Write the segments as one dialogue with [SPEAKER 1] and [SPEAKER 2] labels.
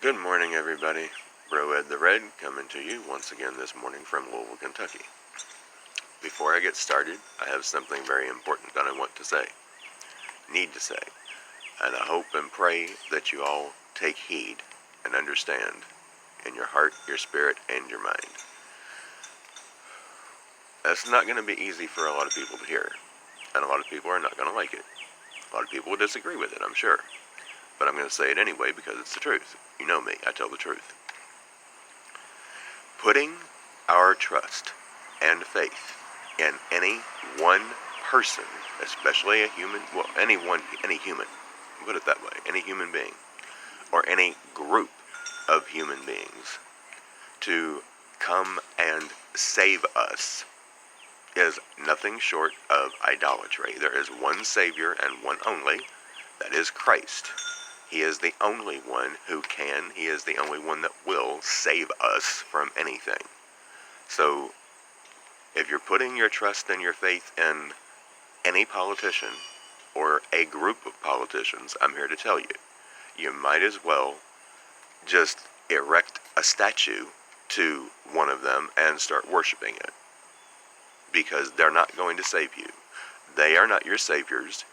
[SPEAKER 1] Good morning, everybody. Bro Ed the Red coming to you once again this morning from Louisville, Kentucky. Before I get started, I have something very important that I want to say, need to say, and I hope and pray that you all take heed and understand in your heart, your spirit, and your mind. That's not going to be easy for a lot of people to hear, and a lot of people are not going to like it. A lot of people will disagree with it, I'm sure, but I'm going to say it anyway because it's the truth. You know me, I tell the truth. Putting our trust and faith in any one person, especially a human, well, any human, put it that way, any human being, or any group of human beings to come and save us is nothing short of idolatry. There is one Savior and one only, that is Christ. He is the only one who can, he is the only one that will save us from anything. So, if you're putting your trust and your faith in any politician or a group of politicians, I'm here to tell you, you might as well just erect a statue to one of them and start worshiping it. Because they're not going to save you. They are not your saviors.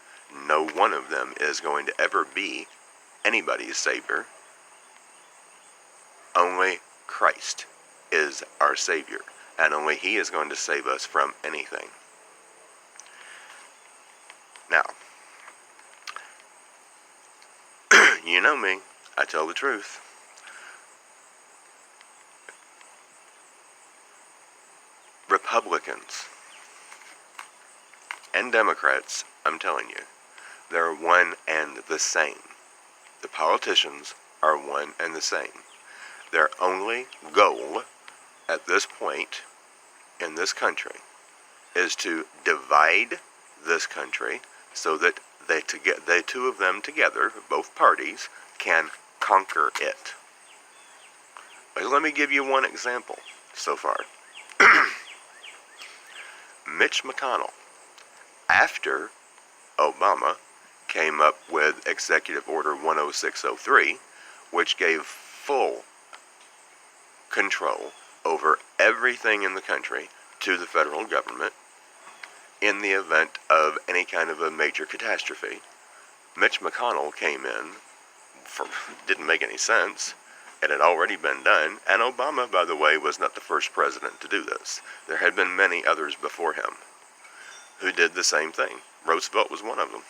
[SPEAKER 1] No one of them is going to ever be anybody's savior. Only Christ is our Savior, and only He is going to save us from anything. Now, you know me, I tell the truth. Republicans and Democrats, I'm telling you, they're one and the same. The politicians are one and the same. Their only goal at this point in this country is to divide this country so that the two of them together, both parties, can conquer it. But let me give you one example so far. Mitch McConnell, after Obama came up with Executive Order 10603, which gave full control over everything in the country to the federal government in the event of any kind of a major catastrophe. Mitch McConnell came in, didn't make any sense. It had already been done, and Obama, by the way, was not the first president to do this. There had been many others before him who did the same thing. Roosevelt was one of them.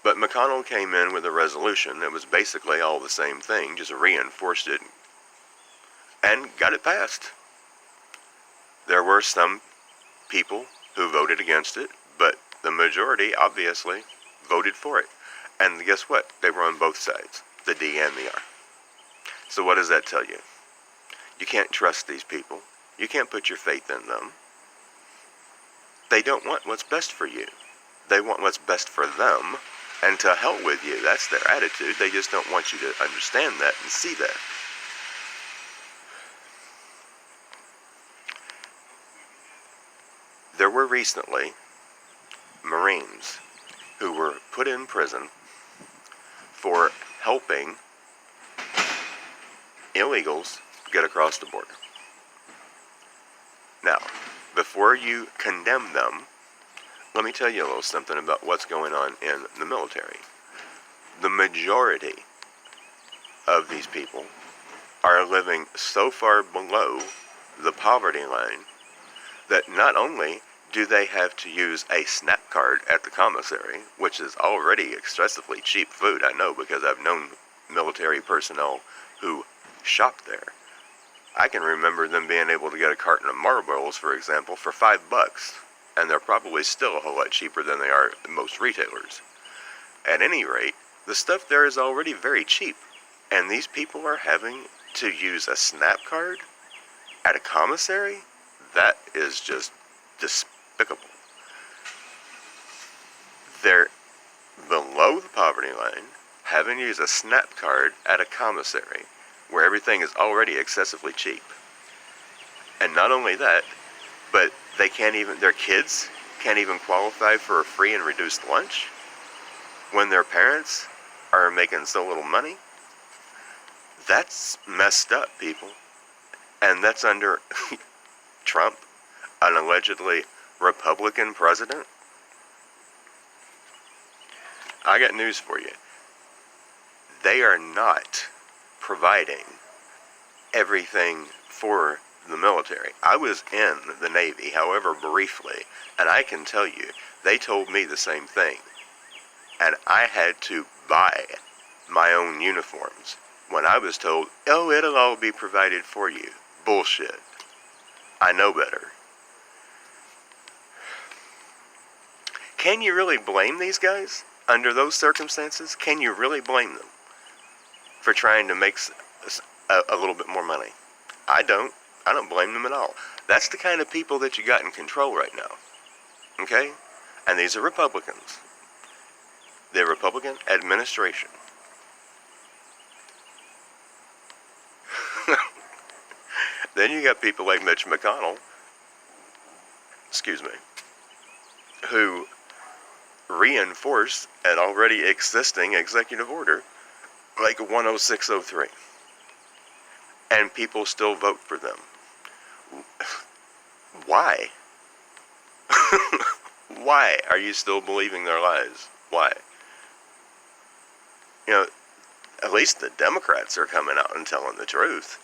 [SPEAKER 1] But McConnell came in with a resolution that was basically all the same thing, just reinforced it, and got it passed. There were some people who voted against it, but the majority, obviously, voted for it. And guess what? They were on both sides, the D and the R. So what does that tell you? You can't trust these people. You can't put your faith in them. They don't want what's best for you. They want what's best for them, and to hell with you. That's their attitude. They just don't want you to understand that and see that. There were recently Marines who were put in prison for helping illegals get across the border. Now, before you condemn them, let me tell you a little something about what's going on in the military. The majority of these people are living so far below the poverty line that not only do they have to use a SNAP card at the commissary, which is already excessively cheap food, I know because I've known military personnel who shopped there. I can remember them being able to get a carton of Marlboros, for example, for $5, and they're probably still a whole lot cheaper than they are at most retailers. At any rate, the stuff there is already very cheap, and these people are having to use a SNAP card at a commissary? That is just despicable. They're below the poverty line, having to use a SNAP card at a commissary, where everything is already excessively cheap. And not only that, but their kids can't even qualify for a free and reduced lunch when their parents are making so little money. That's messed up, people. And that's under Trump, an allegedly Republican president. I got news for you. They are not providing everything for the military. I was in the Navy, however briefly, and I can tell you, they told me the same thing. And I had to buy my own uniforms when I was told, oh, it'll all be provided for you. Bullshit. I know better. Can you really blame these guys under those circumstances? Can you really blame them for trying to make a little bit more money? I don't blame them at all. That's the kind of people that you got in control right now. Okay? And these are Republicans. The Republican administration. Then you got people like Mitch McConnell, who reinforce an already existing executive order like 10603. And people still vote for them. Why? Why are you still believing their lies? Why? You know, at least the Democrats are coming out and telling the truth.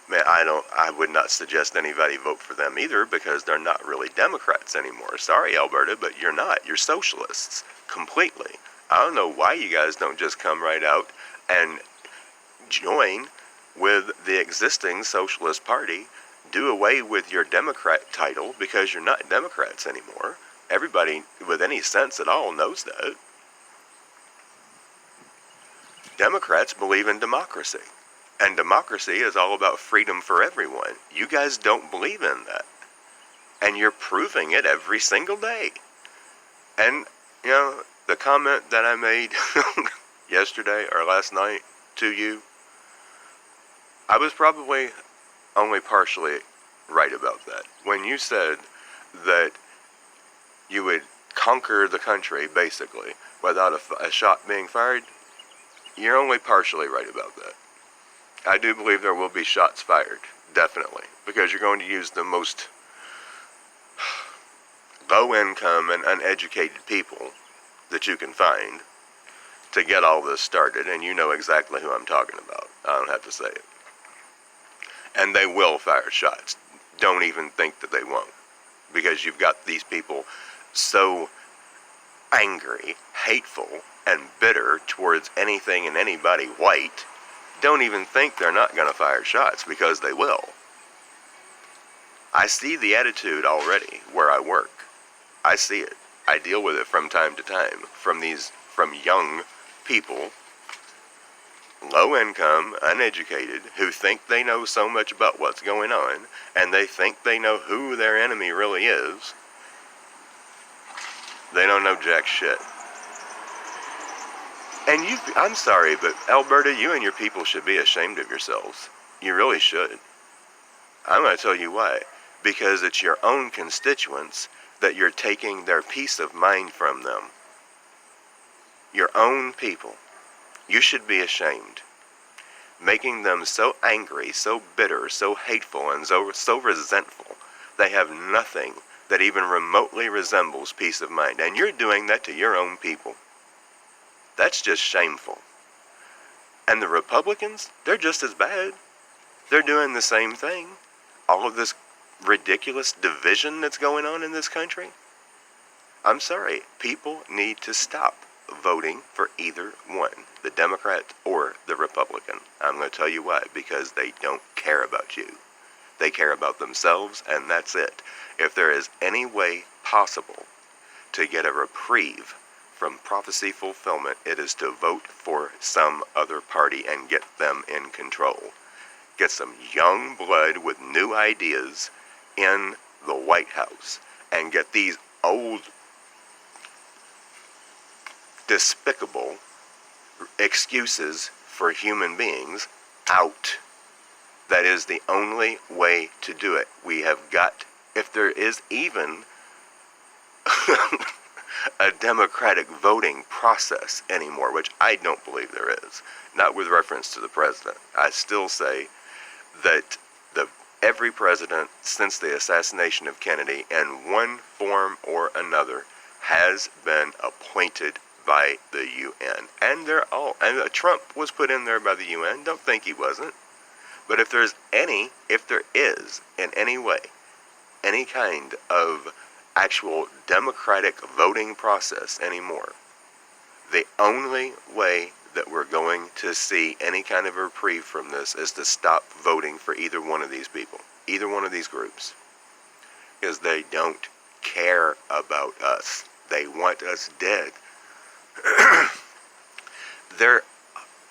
[SPEAKER 1] Man, I would not suggest anybody vote for them either, because they're not really Democrats anymore. Sorry, Alberta, but you're not. You're socialists. Completely. I don't know why you guys don't just come right out and join with the existing Socialist Party. Do away with your Democrat title, because you're not Democrats anymore. Everybody with any sense at all knows that. Democrats believe in democracy. And democracy is all about freedom for everyone. You guys don't believe in that. And you're proving it every single day. And, you know, the comment that I made yesterday or last night to you, I was probably only partially right about that. When you said that you would conquer the country, basically, without a shot being fired, you're only partially right about that. I do believe there will be shots fired, definitely, because you're going to use the most low-income and uneducated people that you can find to get all this started, and you know exactly who I'm talking about. I don't have to say it. And they will fire shots. Don't even think that they won't, because you've got these people so angry, hateful, and bitter towards anything and anybody white. Don't even think they're not going to fire shots, because they will. I see the attitude already where I work. I see it. I deal with it from time to time from young people, low income, uneducated, who think they know so much about what's going on, and they think they know who their enemy really is. They don't know jack shit. And I'm sorry, but Alberta, you and your people should be ashamed of yourselves. You really should. I'm going to tell you why. Because it's your own constituents that you're taking their peace of mind from them. Your own people. You should be ashamed. Making them so angry, so bitter, so hateful, and so resentful. They have nothing that even remotely resembles peace of mind. And you're doing that to your own people. That's just shameful. And the Republicans, they're just as bad. They're doing the same thing. All of this ridiculous division that's going on in this country. I'm sorry, people need to stop voting for either one, the Democrat or the Republican. I'm going to tell you why, because they don't care about you. They care about themselves, and that's it. If there is any way possible to get a reprieve from prophecy fulfillment, it is to vote for some other party and get them in control. Get some young blood with new ideas in the White House, and get these old, despicable excuses for human beings out. That is the only way to do it. We have got, if there is even a democratic voting process anymore, which I don't believe there is. Not with reference to the president. I still say that every president since the assassination of Kennedy, in one form or another, has been appointed by the UN. And Trump was put in there by the UN. Don't think he wasn't. But if there is in any way, any kind of actual democratic voting process anymore, the only way that we're going to see any kind of reprieve from this is to stop voting for either one of these people, either one of these groups, because they don't care about us. They want us dead. Their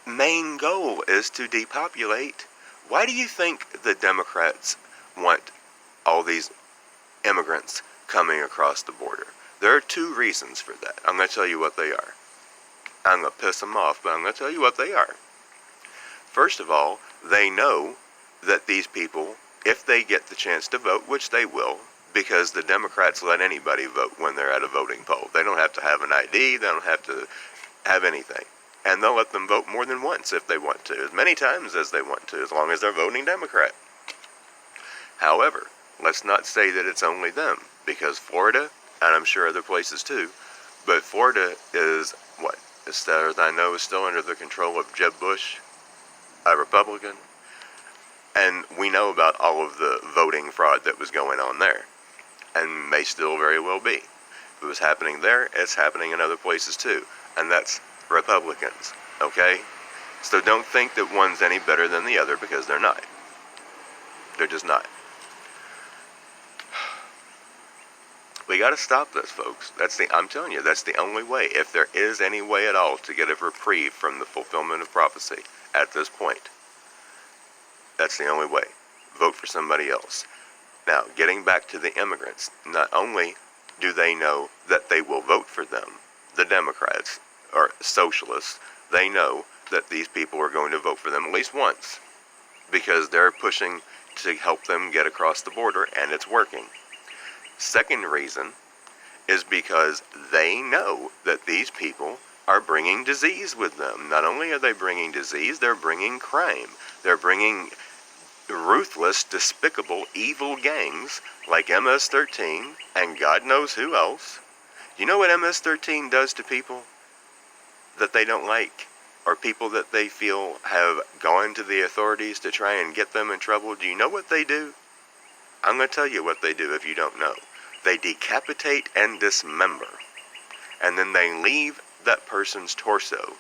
[SPEAKER 1] main goal is to depopulate. Why do you think the Democrats want all these immigrants coming across the border? There are two reasons for that. I'm going to tell you what they are. I'm going to piss them off, but I'm going to tell you what they are. First of all, they know that these people, if they get the chance to vote, which they will, because the Democrats let anybody vote when they're at a voting poll. They don't have to have an ID, they don't have to have anything. And they'll let them vote more than once if they want to, as many times as they want to, as long as they're voting Democrat. However, let's not say that it's only them, because Florida, and I'm sure other places too, but Florida is, as far as I know, is still under the control of Jeb Bush, a Republican, and we know about all of the voting fraud that was going on there, and may still very well be. If it was happening there, it's happening in other places too, and that's Republicans, okay? So don't think that one's any better than the other, because they're not. They're just not. We got to stop this, folks. I'm telling you, that's the only way. If there is any way at all to get a reprieve from the fulfillment of prophecy at this point, that's the only way. Vote for somebody else. Now, getting back to the immigrants, not only do they know that they will vote for them, the Democrats or socialists, they know that these people are going to vote for them at least once, because they're pushing to help them get across the border, and it's working. Second reason is because they know that these people are bringing disease with them. Not only are they bringing disease, they're bringing crime. They're bringing ruthless, despicable, evil gangs like MS-13 and God knows who else. You know what MS-13 does to people that they don't like, or people that they feel have gone to the authorities to try and get them in trouble? Do you know what they do? I'm going to tell you what they do if you don't know. They decapitate and dismember, and then they leave that person's torso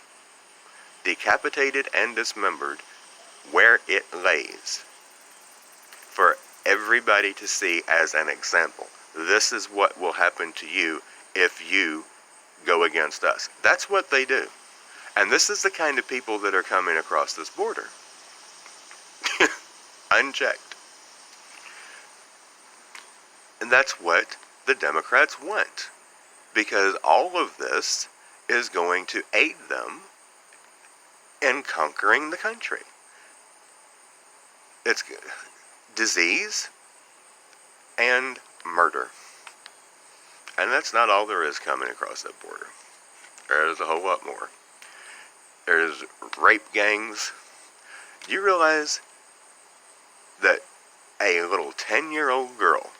[SPEAKER 1] decapitated and dismembered where it lays for everybody to see as an example. This is what will happen to you if you go against us. That's what they do. And this is the kind of people that are coming across this border. Unchecked. And that's what the Democrats want, because all of this is going to aid them in conquering the country. It's disease and murder. And that's not all there is coming across that border. There's a whole lot more. There's rape gangs. Do you realize that a little 10-year-old girl,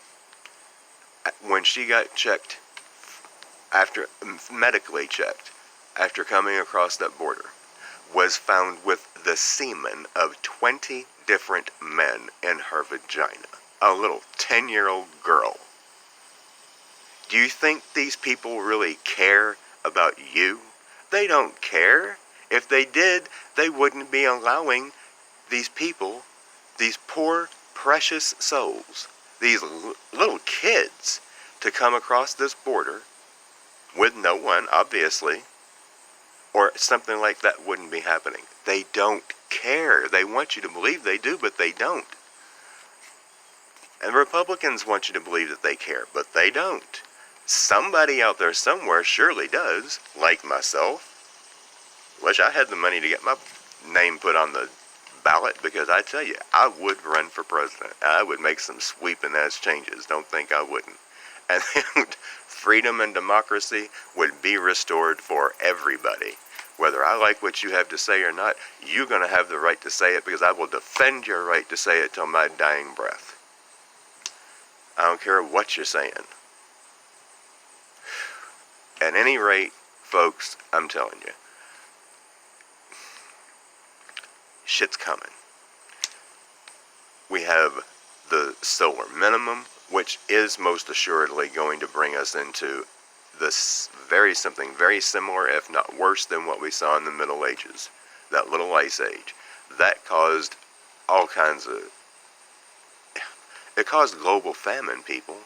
[SPEAKER 1] when she got checked, medically checked, after coming across that border, was found with the semen of 20 different men in her vagina? A little 10-year-old girl. Do you think these people really care about you? They don't care. If they did, they wouldn't be allowing these people, these poor, precious souls, these little kids, to come across this border with no one, obviously, or something like that wouldn't be happening. They don't care. They want you to believe they do, but they don't. And Republicans want you to believe that they care, but they don't. Somebody out there somewhere surely does, like myself. Wish I had the money to get my name put on the ballot, because I tell you, I would run for president. I would make some sweeping ass changes. Don't think I wouldn't. and then freedom and democracy would be restored for everybody. Whether I like what you have to say or not, you're going to have the right to say it, because I will defend your right to say it till my dying breath. I don't care what you're saying. At any rate, folks, I'm telling you, shit's coming. We have the solar minimum, which is most assuredly going to bring us into something very similar, if not worse, than what we saw in the Middle Ages, that little ice age. That caused all kinds of... It caused global famine, people.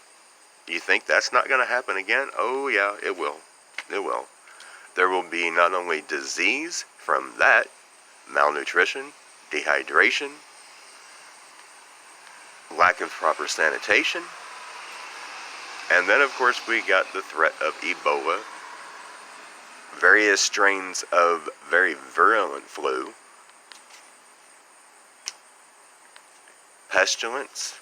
[SPEAKER 1] You think that's not going to happen again? Oh yeah, it will. It will. There will be not only disease from that, malnutrition, dehydration, lack of proper sanitation, and then of course we got the threat of Ebola, various strains of very virulent flu, pestilence.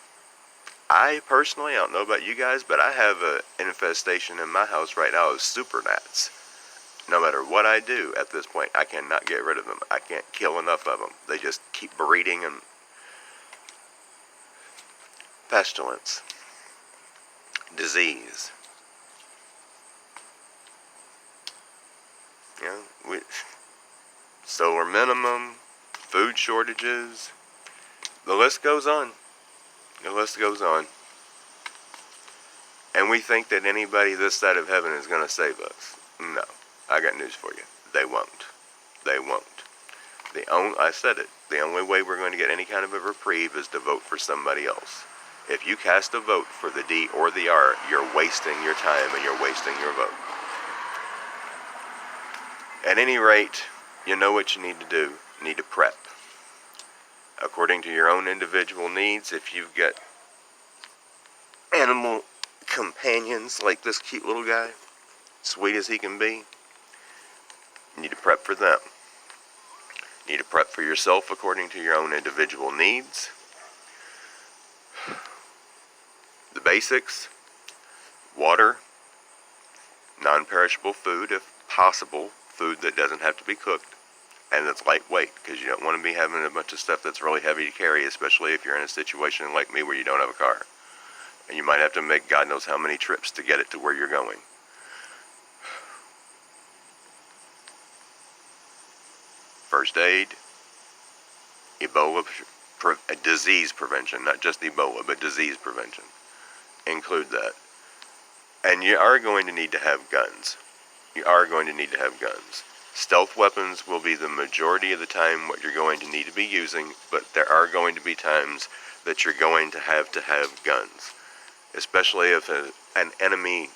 [SPEAKER 1] I personally, I don't know about you guys, but I have an infestation in my house right now of super gnats. No matter what I do at this point, I cannot get rid of them. I can't kill enough of them. They just keep breeding. And pestilence, disease. You know, solar minimum, food shortages. The list goes on. The list goes on. And we think that anybody this side of heaven is going to save us. No. I got news for you. They won't. They won't. I said it. The only way we're going to get any kind of a reprieve is to vote for somebody else. If you cast a vote for the D or the R, you're wasting your time and you're wasting your vote. At any rate, you know what you need to do. You need to prep. According to your own individual needs, if you've got animal companions like this cute little guy, sweet as he can be, you need to prep for them. You need to prep for yourself according to your own individual needs. The basics: water, non-perishable food if possible, food that doesn't have to be cooked, and that's lightweight, because you don't want to be having a bunch of stuff that's really heavy to carry, especially if you're in a situation like me where you don't have a car. And you might have to make God knows how many trips to get it to where you're going. First aid, Ebola, disease prevention, not just Ebola, but disease prevention. Include that. And you are going to need to have guns. You are going to need to have guns. Stealth weapons will be the majority of the time what you're going to need to be using, but there are going to be times that you're going to have guns. Especially if an enemy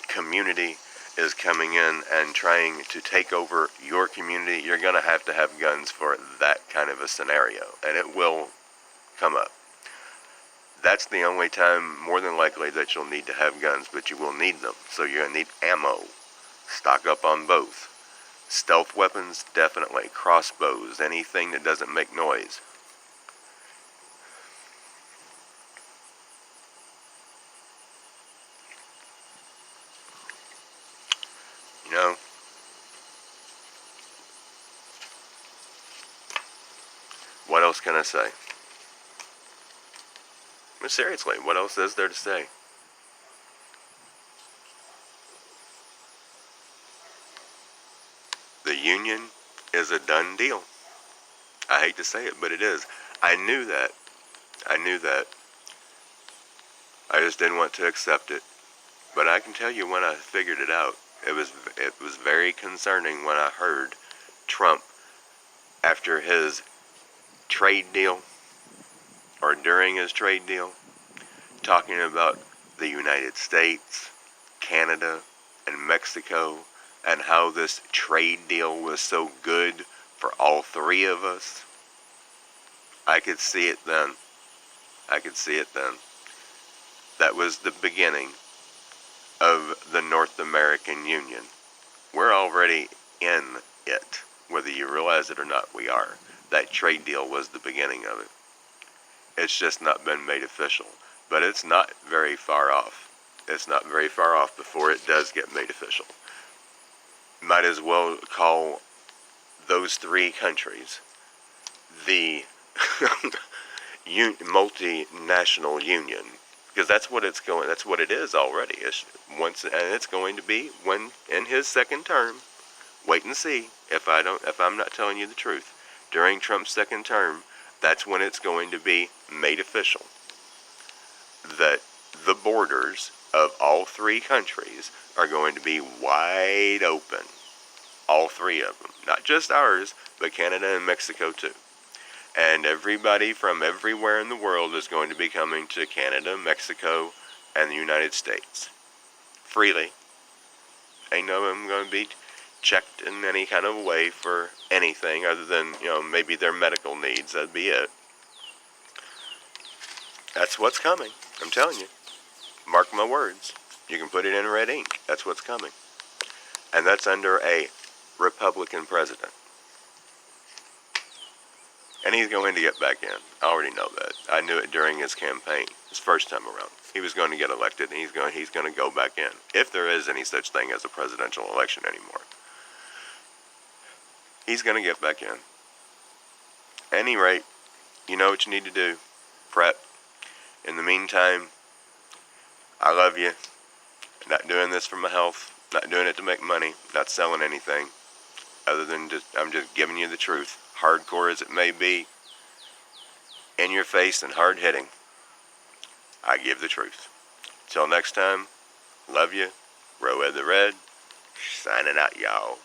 [SPEAKER 1] community is coming in and trying to take over your community, you're going to have guns for that kind of a scenario, and it will come up. That's the only time, more than likely, that you'll need to have guns, but you will need them. So you're going to need ammo. Stock up on both. Stealth weapons, definitely. Crossbows, anything that doesn't make noise. You know, what else can I say? But seriously, what else is there to say? The union is a done deal. I hate to say it, but it is. I knew that. I knew that. I just didn't want to accept it. But I can tell you when I figured it out, it was very concerning when I heard Trump, after his trade deal, or during his trade deal, talking about the United States, Canada, and Mexico, and how this trade deal was so good for all three of us. I could see it then. I could see it then. That was the beginning of the North American Union. We're already in it. Whether you realize it or not, we are. That trade deal was the beginning of it. It's just not been made official. But it's not very far off. It's not very far off before it does get made official. Might as well call those three countries the multinational union, because that's what it's going. That's what it is already. And it's going to be when in his second term. Wait and see if I'm not telling you the truth. During Trump's second term, that's when it's going to be made official that the borders of all three countries are going to be wide open. All three of them. Not just ours, but Canada and Mexico too. And everybody from everywhere in the world is going to be coming to Canada, Mexico, and the United States. Freely. Ain't no one going to be checked in any kind of way for anything other than, maybe their medical needs. That'd be it. That's what's coming. I'm telling you. Mark my words. You can put it in red ink. That's what's coming. And that's under a Republican president. And he's going to get back in. I already know that. I knew it during his campaign, his first time around. He was going to get elected, and he's going to go back in, if there is any such thing as a presidential election anymore. He's going to get back in. At any rate, you know what you need to do. Prep. In the meantime, I love you. Not doing this for my health. Not doing it to make money. Not selling anything. Other than I'm just giving you the truth. Hardcore as it may be. In your face and hard hitting. I give the truth. Till next time. Love you. Row the Red. Signing out, y'all.